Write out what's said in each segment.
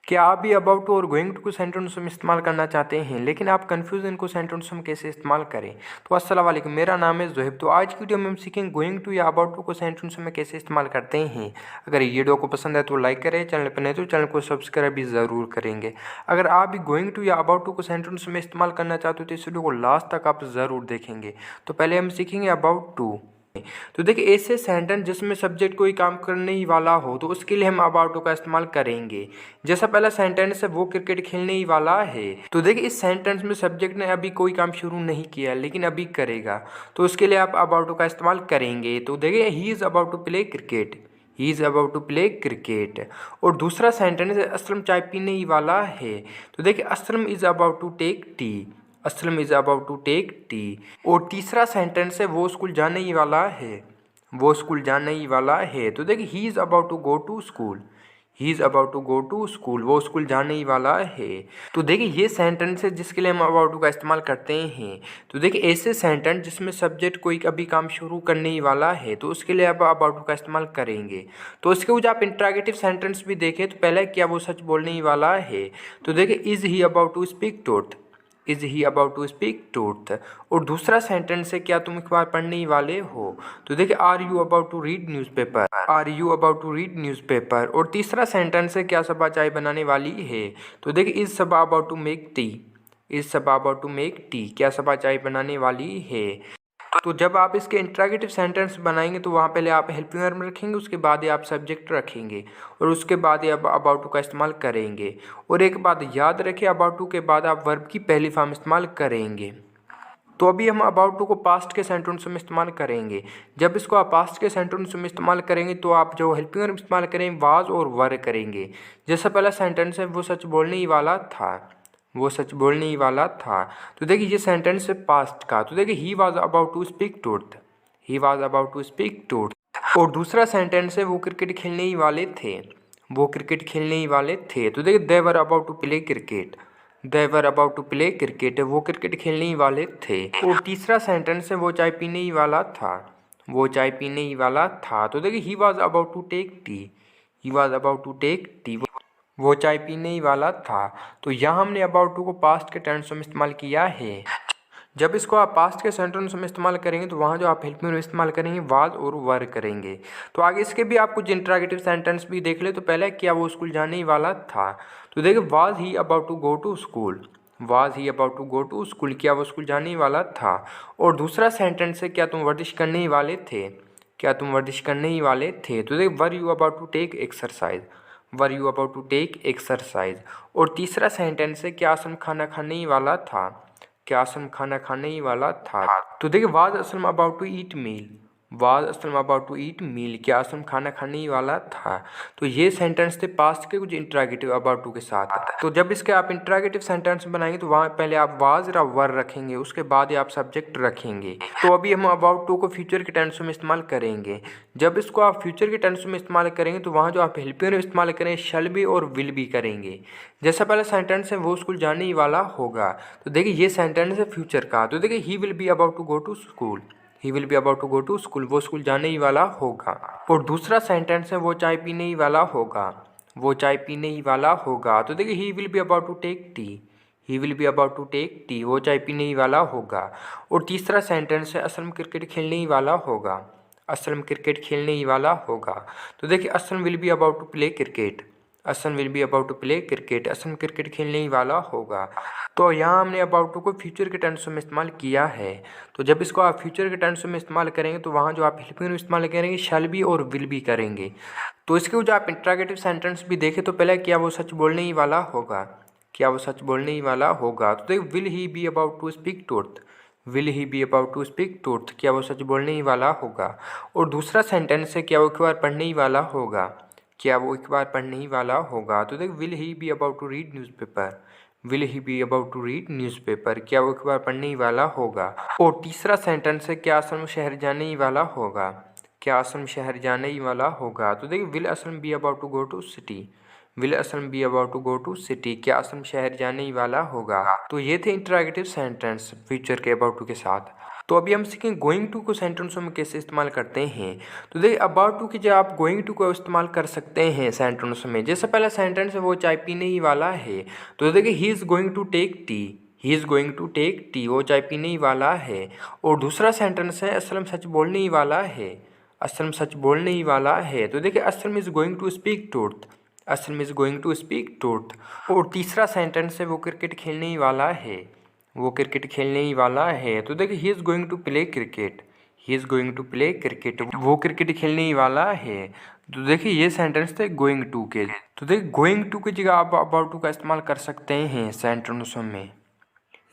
क्या आप भी अबाउट टू और गोइंग टू को सेंटेंस में इस्तेमाल करना चाहते हैं लेकिन आप कंफ्यूज इनको सेंटेंस में कैसे इस्तेमाल करें? तो अस्सलाम वालेकुम, मेरा नाम है ज़ोहैब। तो आज की वीडियो में हम सीखेंगे गोइंग टू या अबाउट टू को सेंटेंस में कैसे इस्तेमाल करते हैं। अगर ये वीडियो को पसंद है तो लाइक करें, चैनल पर नहीं तो चैनल को सब्सक्राइब भी ज़रूर करेंगे। अगर आप भी गोइंग टू या अबाउट टू को सेंटेंस में इस्तेमाल करना चाहते हो तो इस वीडियो को लास्ट तक आप ज़रूर देखेंगे। तो पहले हम सीखेंगे अबाउट टू। तो देखिए, ऐसे सेंटेंस जिसमें सब्जेक्ट कोई काम करने ही वाला हो तो उसके लिए हम अबाउट टू का इस्तेमाल करेंगे। जैसा पहला सेंटेंस है, वो क्रिकेट खेलने ही वाला है। तो देखिए, इस सेंटेंस में सब्जेक्ट ने अभी कोई काम शुरू नहीं किया लेकिन अभी करेगा, तो उसके लिए आप अबाउट टू का इस्तेमाल करेंगे। तो देखिए, he is about to play cricket, he is about to play cricket. और दूसरा सेंटेंस है, असलम चाय पीने ही वाला है। तो देखिए, Aslam is about to take tea, Aslam is about to take tea. और तीसरा सेंटेंस है, वो स्कूल जाने ही वाला है, वो स्कूल जाने ही वाला है। तो देखिए, he is about to go to school, he is about to go to school, वो स्कूल जाने ही वाला है। तो देखिए, ये सेंटेंस है जिसके लिए हम अबाउट टू का इस्तेमाल करते हैं। तो देखिए, ऐसे सेंटेंस जिसमें सब्जेक्ट कोई अभी काम शुरू करने ही वाला है तो उसके लिए आप अबाउट टू का इस्तेमाल करेंगे। तो इसके कुछ आप इंट्रागेटिव सेंटेंस भी देखें तो पहले क्या वो सच बोलने ही वाला है। तो देखिए, is he about to speak truth, is he about to speak truth. और दूसरा सेंटेंस है, क्या तुम अखबार पढ़ने ही वाले हो। तो देखिए, are you about to read newspaper, are you about to read newspaper. और तीसरा सेंटेंस है, क्या सबा चाय बनाने वाली है। तो देखिए, is Saba about to make tea, is Saba about to make tea, क्या सबा चाय बनाने वाली है। तो जब आप इसके इंट्रागेटिव सेंटेंस बनाएंगे तो वहाँ पहले आप हेल्पिंग वर्ब रखेंगे, उसके बाद ही आप सब्जेक्ट रखेंगे और उसके बाद ही आप अबाउट टू का इस्तेमाल करेंगे। और एक बात याद रखें, अबाउट टू के बाद आप वर्ब की पहली फॉर्म इस्तेमाल करेंगे। तो अभी हम अबाउट टू को पास्ट के सेंटेंस में इस्तेमाल करेंगे। जब इसको आप पास्ट के सेंटेंस में इस्तेमाल करेंगे तो आप जो हेल्पिंग वर्ब इस्तेमाल करेंगे वाज और वर करेंगे। जैसा पहला सेंटेंस है, वो सच बोलने ही वाला था, वो सच बोलने ही वाला था। तो देखिए, ये सेंटेंस है पास्ट का। तो देखिए, he was about to speak truth, he was about to speak truth. और दूसरा सेंटेंस है, वो क्रिकेट खेलने ही वाले थे, वो क्रिकेट खेलने ही वाले थे। तो देखिए, they were about to play cricket, they were about to play cricket, वो क्रिकेट खेलने ही वाले थे। और तीसरा सेंटेंस है, वो चाय पीने ही वाला था, वो चाय पीने ही वाला था। तो देखिए, he was about to take tea, he was about to take tea, वो चाय पीने ही वाला था। तो यहाँ हमने अबाउट टू को पास्ट के टेंस में इस्तेमाल किया है। जब इसको आप पास्ट के सेंटेंस में इस्तेमाल करेंगे तो वहाँ जो आप हेल्पिंग में इस्तेमाल करेंगे वाज और वर करेंगे। तो आगे इसके भी आप कुछ इंट्रागेटिव सेंटेंस भी देख ले। तो पहले, क्या वो स्कूल जाने ही वाला था। तो देखिए, was he about to go to school, was he about to go to school, क्या वो स्कूल जाने ही वाला था। और दूसरा सेंटेंस है, क्या तुम वर्जिश करने ही वाले थे, क्या तुम वर्जिश करने ही वाले थे। तो देखिए, were you about to take exercise, were you about to take exercise. और तीसरा सेंटेंस है, क्या असम खाना खाने ही वाला था, क्या असम खाना खाने ही वाला था। तो देखिए, was Aslam about to eat meal, was Aslam about to eat meal, क्या असम खाना खाने ही वाला था। तो ये सेंटेंस थे पास्ट के कुछ इंट्रागेटिव अबाउट टू के साथ। तो जब इसके आप इंट्रागेटिव सेंटेंस बनाएंगे तो वहाँ पहले आप वाज या वर रखेंगे, उसके बाद ही आप सब्जेक्ट रखेंगे। तो अभी हम अबाउट टू को फ्यूचर के टेंस में इस्तेमाल करेंगे। जब इसको आप फ्यूचर के टेंस में इस्तेमाल करेंगे तो वहाँ जो आप हेल्पिंग वर्ब इस्तेमाल करेंगे शैल बी और विल बी करेंगे। जैसा पहला सेंटेंस है, वो स्कूल जाने ही वाला होगा। तो देखिए, ये सेंटेंस है फ्यूचर का। तो देखिए, he will be about to go to school, he will be about to go to school, वो स्कूल जाने ही वाला होगा। और दूसरा सेंटेंस है, वो चाय पीने ही वाला होगा, वो चाय पीने ही वाला होगा। तो देखिए, he will be about to take tea, he will be about to take tea, वो चाय पीने ही वाला होगा। और तीसरा सेंटेंस है, असलम क्रिकेट खेलने ही वाला होगा, असलम क्रिकेट खेलने ही वाला होगा। तो देखिए, Aslam will be about to play cricket, Aslam will be about to play cricket, Aslam cricket खेलने ही वाला होगा। तो यहाँ हमने अबाउट टू को फ्यूचर के टेंस में इस्तेमाल किया है। तो जब इसको आप फ्यूचर के टेंस में इस्तेमाल करेंगे तो वहाँ जो आप हेल्पिंग में इस्तेमाल करेंगे शैल बी और विल बी करेंगे। तो इसके जो आप इंट्रागेटिव सेंटेंस भी देखें तो पहले, क्या वो सच बोलने ही वाला होगा, क्या वो सच बोलने ही वाला होगा। तो देखिए, will he be about to speak truth, will he be about to speak truth, क्या वो सच बोलने ही वाला होगा। और दूसरा सेंटेंस है, क्या वो अखबार पढ़ने ही वाला होगा, क्या वो अखबार पढ़ने ही वाला होगा। तो देखिए, will he be about to read newspaper, will he be about to read newspaper, क्या वो अखबार पढ़ने ही वाला होगा। और तीसरा सेंटेंस है, क्या असलम शहर जाने ही वाला होगा, क्या असलम शहर जाने ही वाला होगा। तो देखिए, will Aslam be about to go to city, will Aslam be about to go to city, क्या असलम शहर जाने ही वाला होगा। तो ये थे इंट्रागेटिव सेंटेंस फ्यूचर के अबाउट टू के साथ। तो अभी हम सीखेंगे गोइंग टू को सेंटेंसों में कैसे इस्तेमाल करते हैं। तो देखिए अबाउट टू की जगह आप गोइंग टू को इस्तेमाल कर सकते हैं सेंटेंसों में। जैसे पहला सेंटेंस है वो चाय पीने ही वाला है, तो देखिए he is going to take tea, he is going to take tea, वो चाय पीने ही वाला है। और दूसरा सेंटेंस है असलम सच बोलने ही वाला है, असलम सच बोलने ही वाला है, तो देखिए Aslam is going to speak truth, Aslam is going to speak truth. और तीसरा सेंटेंस है वो क्रिकेट खेलने ही वाला है, वो क्रिकेट खेलने ही वाला है, तो देखिए he is going to play cricket, he is going to play cricket, वो क्रिकेट खेलने ही वाला है। तो देखिए ये सेंटेंस थे गोइंग टू के। तो देखिए गोइंग टू की जगह आप अबाउट टू का इस्तेमाल कर सकते हैं सेंटेंसों में,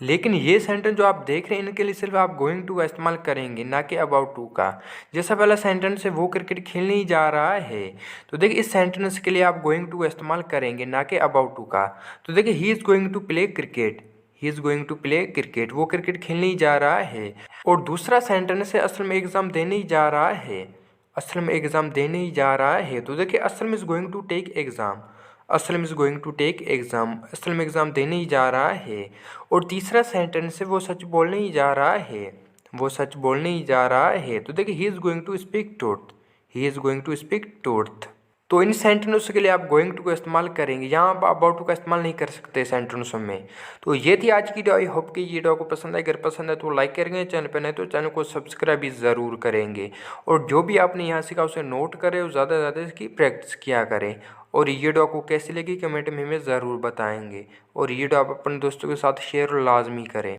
लेकिन ये सेंटेंस जो आप देख रहे हैं इनके लिए सिर्फ आप गोइंग टू का इस्तेमाल करेंगे, ना कि अबाउट टू का। जैसा पहला सेंटेंस है वो क्रिकेट खेलने ही जा रहा है, तो देखिए इस सेंटेंस के लिए आप गोइंग टू का इस्तेमाल करेंगे, ना कि अबाउट टू का। तो देखिए he is going to play cricket, he is going to play cricket, वो क्रिकेट खेलने ही जा रहा है। और दूसरा सेंटेंस है असल में एग्ज़ाम देने ही जा रहा है, असल में एग्ज़ाम देने ही जा रहा है, तो देखिए असल में is going to take exam, असल में is going to take exam, असल में एग्ज़ाम देने ही जा रहा है। और तीसरा सेंटेंस है वो सच बोलने ही जा रहा है, वो सच बोलने ही जा रहा है, तो देखिए he is going to speak truth, he is going to speak truth. तो इन सेंटेंसों के लिए आप गोइंग टू का इस्तेमाल करेंगे, यहाँ आप अबाउट टू का इस्तेमाल नहीं कर सकते सेंटेंसों में। तो ये थी आज की वीडियो। आई होप कि ये वीडियो को पसंद आए, अगर पसंद है तो लाइक करेंगे, चैनल पर नहीं तो चैनल को सब्सक्राइब भी ज़रूर करेंगे। और जो भी आपने यहाँ सीखा उसे नोट करें और ज़्यादा से ज़्यादा इसकी प्रैक्टिस किया करें। और ये वीडियो आपको कैसी लगी कमेंट में हमें ज़रूर बताएंगे। और ये वीडियो आप अपने दोस्तों के साथ शेयर लाजमी करें।